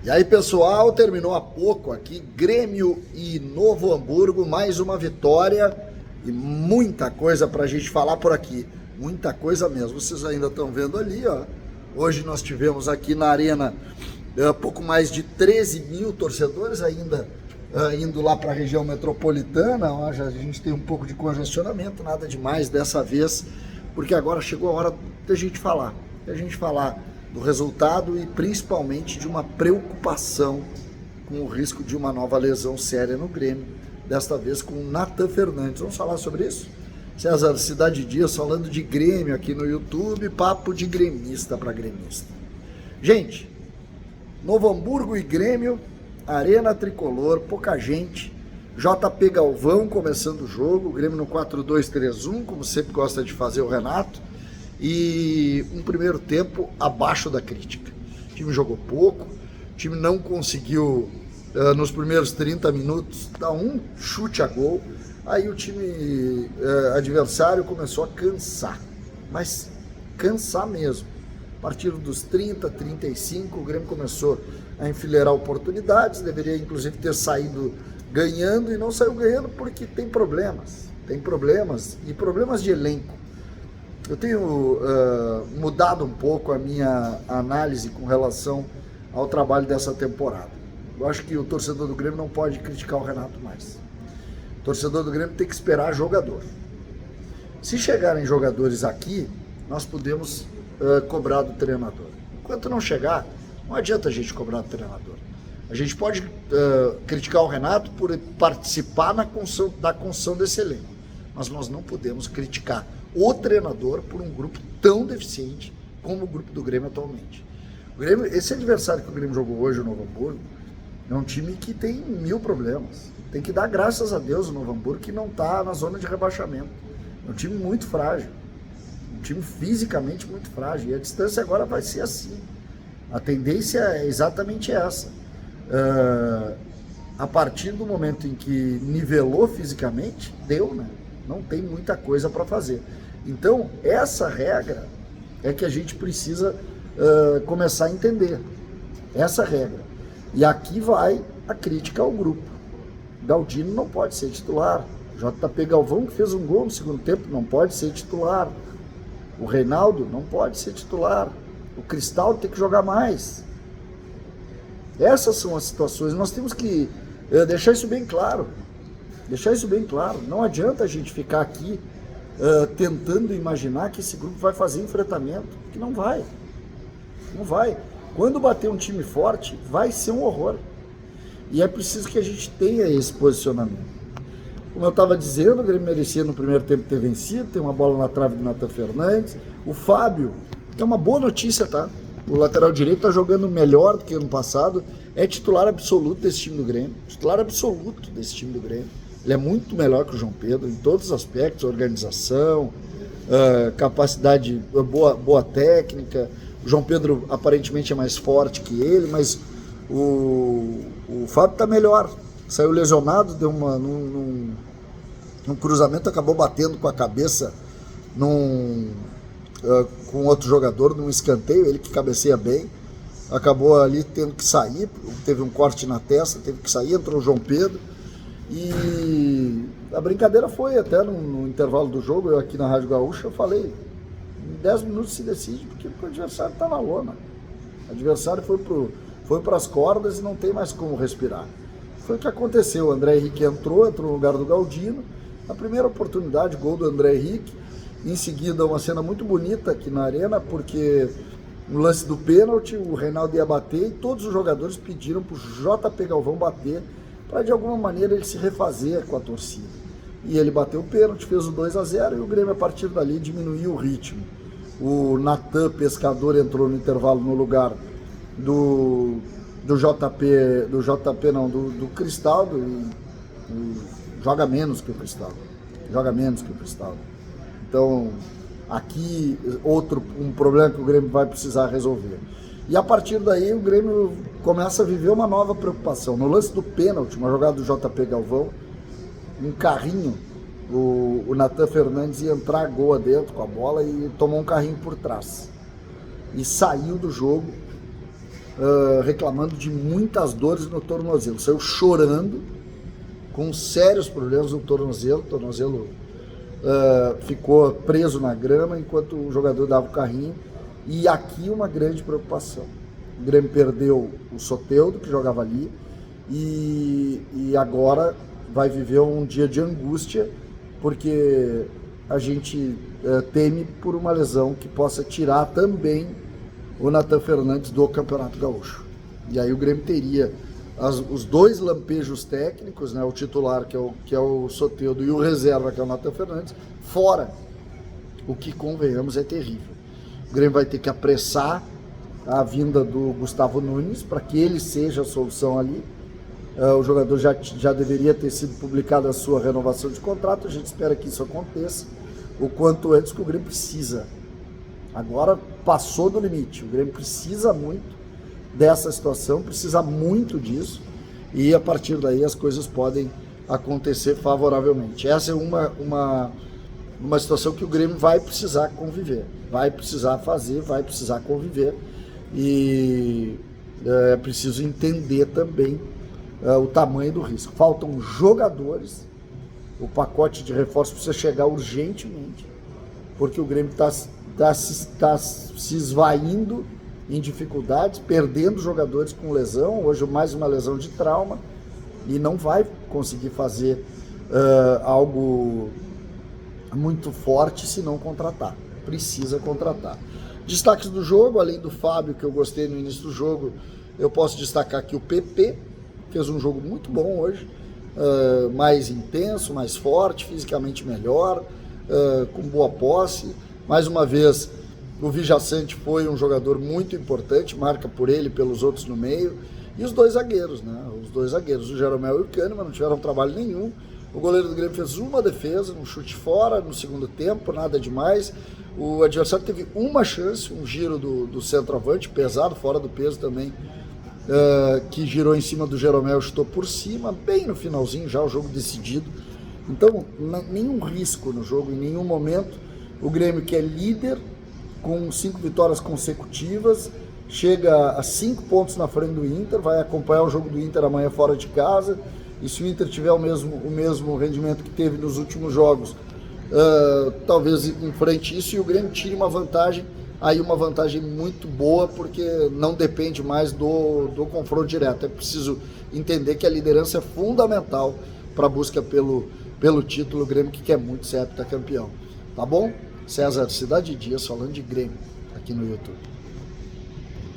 E aí, pessoal, terminou há pouco aqui Grêmio e Novo Hamburgo, mais uma vitória e muita coisa para a gente falar por aqui, muita coisa mesmo. Vocês ainda estão vendo ali, ó. Hoje nós tivemos aqui na Arena pouco mais de 13 mil torcedores ainda indo lá para a região metropolitana. Ó, já a gente tem um pouco de congestionamento, nada demais dessa vez, porque agora chegou a hora da gente falar, do resultado e principalmente de uma preocupação com o risco de uma nova lesão séria no Grêmio, desta vez com o Natan Fernandes. Vamos falar sobre isso? César Cidade Dias falando de Grêmio aqui no YouTube, papo de gremista para gremista. Gente, Novo Hamburgo e Grêmio, Arena Tricolor, pouca gente, JP Galvão começando o jogo, o Grêmio no 4-2-3-1, como sempre gosta de fazer o Renato, e um primeiro tempo abaixo da crítica. O time jogou pouco, o time não conseguiu, nos primeiros 30 minutos, dar um chute a gol. Aí o time adversário começou a cansar, mas cansar mesmo. A partir dos 30, 35, o Grêmio começou a enfileirar oportunidades, deveria inclusive ter saído ganhando, e não saiu ganhando porque tem problemas e problemas de elenco. Eu tenho mudado um pouco a minha análise com relação ao trabalho dessa temporada. Eu acho que o torcedor do Grêmio não pode criticar o Renato mais. O torcedor do Grêmio tem que esperar jogador. Se chegarem jogadores aqui, nós podemos cobrar do treinador. Enquanto não chegar, não adianta a gente cobrar do treinador. A gente pode criticar o Renato por participar da construção desse elenco, mas nós não podemos criticar o treinador por um grupo tão deficiente como o grupo do Grêmio atualmente. O Grêmio, esse adversário que o Grêmio jogou hoje, o Novo Hamburgo, é um time que tem 1000 problemas. Tem que dar graças a Deus o Novo Hamburgo que não está na zona de rebaixamento. É um time muito frágil, um time fisicamente muito frágil, e a distância agora vai ser assim. A tendência é exatamente essa. A partir do momento em que nivelou fisicamente, deu, né? Não tem muita coisa para fazer. Então, essa regra é que a gente precisa começar a entender. Essa regra. E aqui vai a crítica ao grupo. Galdino não pode ser titular. JP Galvão, que fez um gol no segundo tempo, não pode ser titular. O Reinaldo não pode ser titular. O Cristaldo tem que jogar mais. Essas são as situações. Nós temos que deixar isso bem claro. Não adianta a gente ficar aqui tentando imaginar que esse grupo vai fazer enfrentamento, que não vai. Quando bater um time forte, vai ser um horror. E é preciso que a gente tenha esse posicionamento. Como eu estava dizendo, o Grêmio merecia no primeiro tempo ter vencido, tem uma bola na trave do Natan Fernandes. O Fábio, é uma boa notícia, tá? O lateral direito está jogando melhor do que ano passado, é titular absoluto desse time do Grêmio. Ele é muito melhor que o João Pedro em todos os aspectos, organização, capacidade, boa técnica. O João Pedro aparentemente é mais forte que ele, mas o Fábio está melhor. Saiu lesionado, deu num cruzamento, acabou batendo com a cabeça com outro jogador, num escanteio, ele que cabeceia bem. Acabou ali tendo que sair, teve um corte na testa, teve que sair, entrou o João Pedro. E a brincadeira foi até no intervalo do jogo, eu aqui na Rádio Gaúcha, eu falei, em 10 minutos se decide, porque o adversário está na lona. O adversário foi para as cordas e não tem mais como respirar. Foi o que aconteceu, o André Henrique entrou no lugar do Galdino, a primeira oportunidade, gol do André Henrique, em seguida uma cena muito bonita aqui na Arena, porque no lance do pênalti, o Reinaldo ia bater e todos os jogadores pediram para o JP Galvão bater, para de alguma maneira ele se refazer com a torcida. E ele bateu o pênalti, fez o 2-0 e o Grêmio a partir dali diminuiu o ritmo. O Natan Pescador entrou no intervalo no lugar do Cristaldo e joga menos que o Cristaldo. Então, aqui um problema que o Grêmio vai precisar resolver. E a partir daí o Grêmio começa a viver uma nova preocupação. No lance do pênalti, uma jogada do JP Galvão, um carrinho, o Natan Fernandes ia entrar gol dentro com a bola e tomou um carrinho por trás. E saiu do jogo reclamando de muitas dores no tornozelo. Saiu chorando, com sérios problemas no tornozelo. O tornozelo ficou preso na grama enquanto o jogador dava o carrinho. E aqui uma grande preocupação. O Grêmio perdeu o Soteldo, que jogava ali, e agora vai viver um dia de angústia, porque a gente teme por uma lesão que possa tirar também o Nathan Fernandes do Campeonato Gaúcho. E aí o Grêmio teria os dois lampejos técnicos, né, o titular, que é o Soteldo, e o reserva, que é o Nathan Fernandes, fora. O que, convenhamos, é terrível. O Grêmio vai ter que apressar a vinda do Gustavo Nunes para que ele seja a solução ali. O jogador já deveria ter sido publicada a sua renovação de contrato. A gente espera que isso aconteça o quanto antes, que o Grêmio precisa. Agora passou do limite. O Grêmio precisa muito dessa situação, precisa muito disso, e a partir daí as coisas podem acontecer favoravelmente. Essa é uma situação que o Grêmio vai precisar conviver, vai precisar fazer, vai precisar conviver, e é preciso entender também o tamanho do risco. Faltam jogadores, o pacote de reforço precisa chegar urgentemente, porque o Grêmio está se esvaindo em dificuldades, perdendo jogadores com lesão, hoje mais uma lesão de trauma, e não vai conseguir fazer algo muito forte se não contratar. Precisa contratar. Destaques do jogo, além do Fábio, que eu gostei no início do jogo, eu posso destacar aqui o PP, fez um jogo muito bom hoje, mais intenso, mais forte, fisicamente melhor, com boa posse. Mais uma vez, o Vijaçante foi um jogador muito importante, marca por ele e pelos outros no meio. E os dois zagueiros, né? Os dois zagueiros, o Jeromel e o Kahneman, não tiveram trabalho nenhum. O goleiro do Grêmio fez uma defesa, um chute fora no segundo tempo, nada demais. O adversário teve uma chance, um giro do centroavante, pesado, fora do peso também, que girou em cima do Jeromel, chutou por cima, bem no finalzinho, já o jogo decidido. Então, nenhum risco no jogo, em nenhum momento. O Grêmio, que é líder, com 5 vitórias consecutivas, chega a 5 pontos na frente do Inter, vai acompanhar o jogo do Inter amanhã fora de casa, e se o Inter tiver o mesmo rendimento que teve nos últimos jogos, talvez enfrente isso, e o Grêmio tire uma vantagem, aí uma vantagem muito boa, porque não depende mais do confronto direto. É preciso entender que a liderança é fundamental para a busca pelo título. O Grêmio que quer muito ser heptacampeão. Tá bom? César Cidade Dias falando de Grêmio aqui no YouTube.